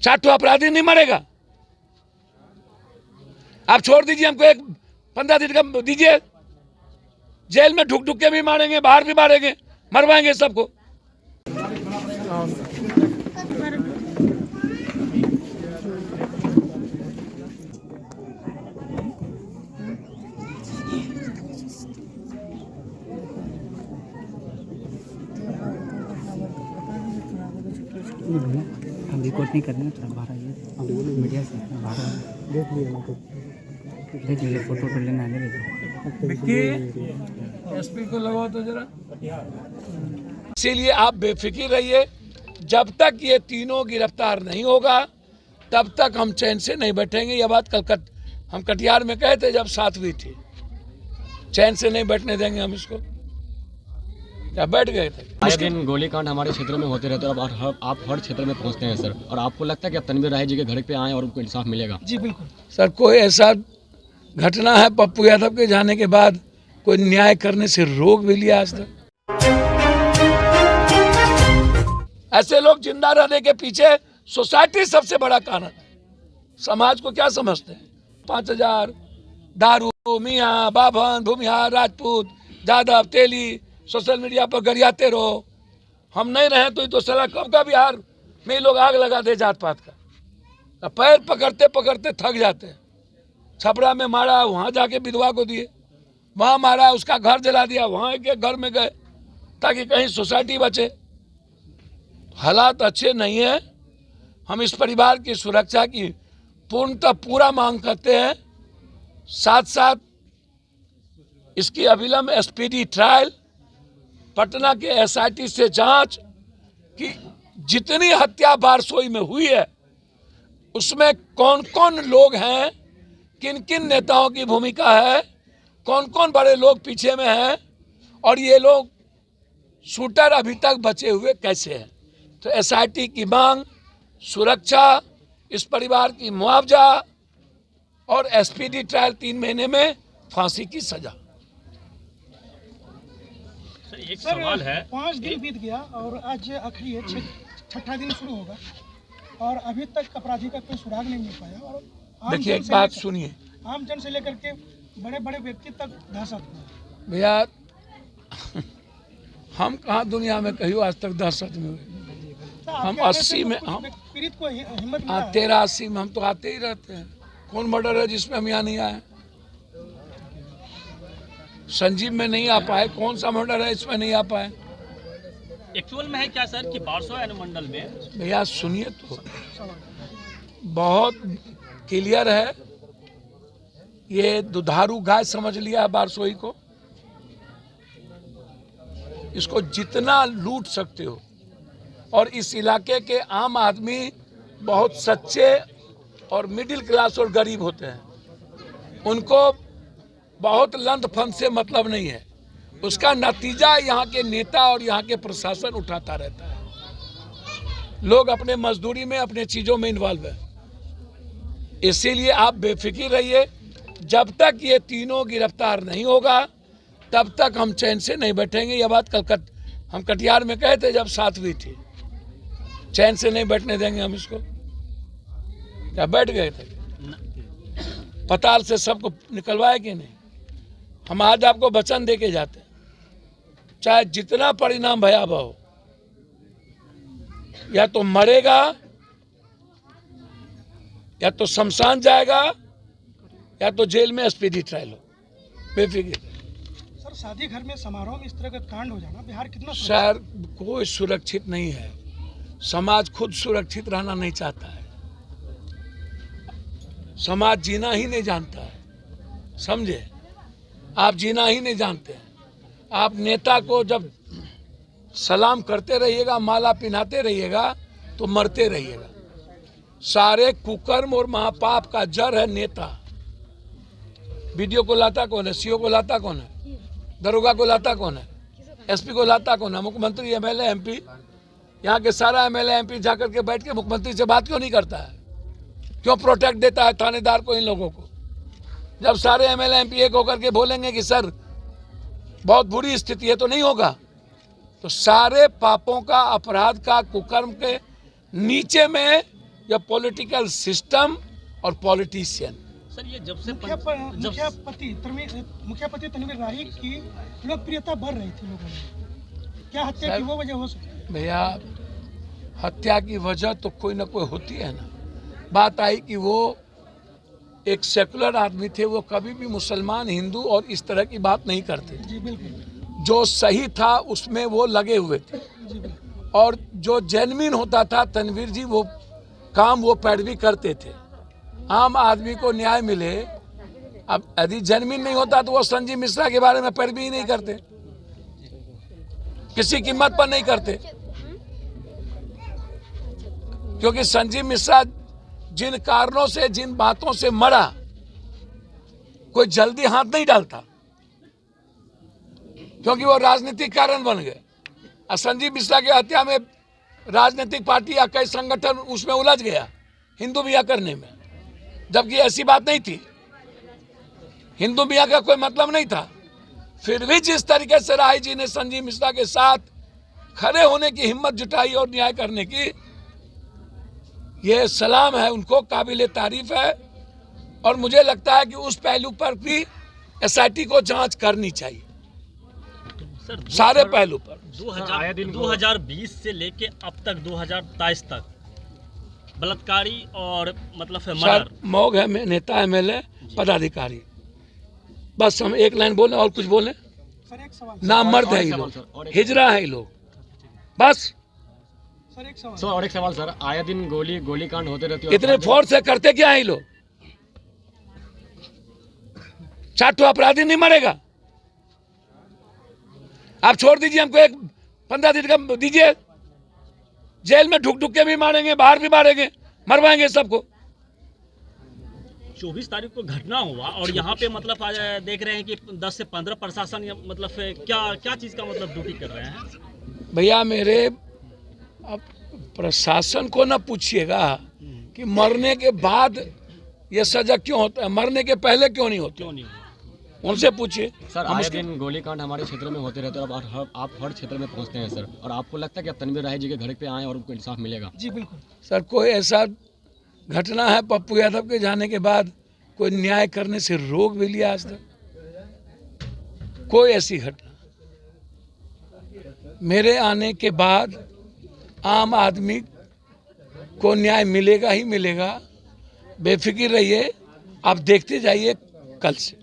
चाटू अपराधी नहीं मरेगा। आप छोड़ दीजिए, हमको एक 15 दिन का दीजिए, जेल में ढुक ढुक के भी मारेंगे, बाहर भी मारेंगे, मरवाएंगे सबको। हम रिकॉर्ड नहीं करने थोड़ा बाहर आइए, मीडिया से बाहर देख लीजिए, फोटो तो लेना है। एसपी को लगाओ तो जरा। इसीलिए आप बेफिक्र रहिए, जब तक ये तीनों गिरफ्तार नहीं होगा तब तक हम चैन से नहीं बैठेंगे। यह बात कल हम कटिहार में कहे थे जब साथ हुई थी, चैन से नहीं बैठने देंगे हम इसको। क्या बैठ गए थे? आए दिन गोलीकांड हमारे क्षेत्रों में होते रहते हैं और आप हर क्षेत्र में पहुंचते हैं सर, और आपको लगता है कि अब तनवीर राय जी के घर पे आए और उनको इंसाफ मिलेगा? जी बिल्कुल सर, कोई ऐसा घटना है पप्पू यादव के जाने के बाद कोई न्याय करने से रोक भी लिया आज तक? ऐसे लोग जिंदा रहने के पीछे सोसाइटी सबसे बड़ा कारण है। समाज को क्या समझते हैं? 5000 दारू, मियाँ, बाभन, भूमिहार, राजपूत, यादव, तेली सोशल मीडिया पर गरियाते रहो। हम नहीं रहे तो साला कब का बिहार में लोग आग लगा दे जात पात का। पैर पकड़ते पकड़ते थक जाते हैं। छपरा में मारा, वहाँ जाके विधवा को दिए, वहाँ मारा, उसका घर जला दिया, वहाँ के घर में गए ताकि कहीं सोसाइटी बचे। हालात अच्छे नहीं है। हम इस परिवार की सुरक्षा की पूर्णतः पूरा मांग करते हैं। साथ साथ इसकी अविलंब एसपीडी ट्रायल, पटना के एसआईटी से जांच कि जितनी हत्या बारसोई में हुई है उसमें कौन कौन लोग हैं, किन किन नेताओं की भूमिका है, कौन कौन बड़े लोग पीछे में हैं और ये लोग शूटर अभी तक बचे हुए कैसे हैं। तो एसआईटी की मांग, सुरक्षा, इस परिवार की मुआवजा और एसपीडी ट्रायल 3 महीने में फांसी की सजा। एक सवाल है, 5 दिन बीत गया और आज आखिरी है, 6ठा दिन शुरू होगा और अभी तक अपराधी का कोई सुराग नहीं मिल पाया। और देखिए एक बात सुनिए, आम जन से लेकर के बड़े बड़े व्यक्ति तक दहशत हुआ। भैया हम कहाँ दुनिया में कहीं आज तक दहशत में हुए? हम 80 में, हम पीड़ित को हिम्मत 83-80 में हम तो आते ही रहते हैं। कौन मर्डर है जिसमें हम यहाँ नहीं आए? संजीव में नहीं आ पाए, कौन सा मर्डर है इसमें नहीं आ पाए? एक्चुअल में है क्या सर कि बारसोई अनुमंडल में? भैया सुनिए तो, बहुत क्लियर है। ये दुधारू गाय समझ लिया है बारसोई को। इसको जितना लूट सकते हो। और इस इलाके के आम आदमी बहुत सच्चे और मिडिल क्लास और गरीब होते हैं। उनको बहुत लंद फंद से मतलब नहीं है। उसका नतीजा यहाँ के नेता और यहाँ के प्रशासन उठाता रहता है। लोग अपने मजदूरी में, अपने चीज़ों में इन्वॉल्व है। इसीलिए आप बेफिक्र रहिए, जब तक ये तीनों गिरफ्तार नहीं होगा तब तक हम चैन से नहीं बैठेंगे। यह बात कल हम कटिहार में कहे थे जब साथ हुई थी, चैन से नहीं बैठने देंगे हम इसको। क्या बैठ गए थे? पताल से सबको निकलवाए कि नहीं? हम आज आपको वचन दे के जाते हैं, चाहे जितना परिणाम भयावह हो, या तो मरेगा या तो शमशान जाएगा या तो जेल में एसपीडी ट्रायल हो। बेफिक्र। सर, शादी घर में समारोह में इस तरह का कांड हो जाना बिहार कितना शहर कोई सुरक्षित नहीं है। समाज खुद सुरक्षित रहना नहीं चाहता है। समाज जीना ही नहीं जानता है। समझे? आप जीना ही नहीं जानते हैं। आप नेता को जब सलाम करते रहिएगा, माला पहनाते रहिएगा तो मरते रहिएगा। सारे कुकर्म और महापाप का जड़ है नेता। वीडियो को लाता कौन है? सीओ को लाता कौन है? दरोगा को लाता कौन है? एसपी को लाता कौन है? मुख्यमंत्री, एमएलए, एमपी। यहाँ के सारा एमएलए, एमपी जाकर के बैठ के मुख्यमंत्री से बात क्यों नहीं करता है? क्यों प्रोटेक्ट देता है थानेदार को, इन लोगों को? जब सारे एमएलए, एमपी एक होकर के बोलेंगे कि सर बहुत बुरी स्थिति है, तो नहीं होगा। तो सारे पापों का, अपराध का, कुकर्म के नीचे में या पॉलिटिकल सिस्टम और पॉलिटिशियन। सर ये जब से मुख्यपति तनवीर राही की लोकप्रियता बढ़ रही थी लोगों में, क्या हत्या की वो वजह हो सकती है? भैया हत्या की वजह तो कोई ना कोई होती है ना। बात आई कि वो एक सेकुलर आदमी थे, वो कभी भी मुसलमान हिंदू और इस तरह की बात नहीं करते थे। जी बिल्कुल। जो सही था उसमें वो लगे हुए थे, जी बिल्कुल। और जो जेन्युइन होता था तनवीर जी वो काम वो पैरवी करते थे। आम आदमी को न्याय मिले, अब यदि जेन्युइन नहीं होता तो वो संजीव मिश्रा के बारे में पैरवी ही नहीं करते, किसी कीमत पर नहीं करते, क्योंकि संजीव मिश्रा जिन कारणों से जिन बातों से मरा कोई जल्दी हाथ नहीं डालता, क्योंकि वो राजनीतिक कारण बन गए। और संजीव मिश्रा की हत्या में राजनीतिक पार्टी या कई संगठन उसमें उलझ गया हिंदू मियाँ करने में, जबकि ऐसी बात नहीं थी, हिंदू मियाँ का कोई मतलब नहीं था। फिर भी जिस तरीके से राही जी ने संजीव मिश्रा के साथ खड़े होने की हिम्मत जुटाई और न्याय करने की, ये सलाम है उनको, काबिले तारीफ है। और मुझे लगता है कि उस पहलू पर भी एसआईटी को जांच करनी चाहिए, सर सारे पहलू पर। 2020 से लेके अब तक 2023 तक बलात्कारी और मतलब सर मर्डर। मौग है में नेता एमएलए पदाधिकारी, बस हम एक लाइन बोले और कुछ बोले? सर एक सवाल, नाम मर्द है ये लोग, हिजरा है ये लोग, बस। सर एक सवाल, सर और एक सवाल सर, आए दिन गोली कांड होते रहते हैं। इतने फोर्स से करते क्या है ये लोग? 4 ठो अपराधी नहीं मरेगा? आप छोड़ दीजिए, हमको एक 15 दिन का दीजिए, जेल में ढुक ढुक के भी मारेंगे, बाहर भी मारेंगे, मरवाएंगे सबको। 24 तारीख को घटना हुआ और यहाँ पे मतलब आज देख रहे हैं कि 10 से 15 प्रशासन मतलब क्या चीज़ का मतलब ड्यूटी कर रहे हैं? भैया मेरे, अब प्रशासन को ना पूछिएगा कि मरने के बाद ये सजा क्यों होता है, मरने के पहले क्यों नहीं होती, क्यों नहीं हुआ? उनसे पूछिए। सर आए दिन गोली कांड हमारे क्षेत्र में होते रहते हैं और आप हर क्षेत्र में पहुंचते हैं सर, और आपको लगता है कि अब तनवीर राही जी के घर पे आए और उनको इंसाफ मिलेगा? जी बिल्कुल। सर कोई ऐसा घटना है पप्पू यादव के जाने के बाद कोई न्याय करने से रोक भी लिया आज तक? कोई ऐसी घटना मेरे आने के बाद आम आदमी को न्याय मिलेगा ही मिलेगा, बेफिक्र रहिए, आप देखते जाइए कल से।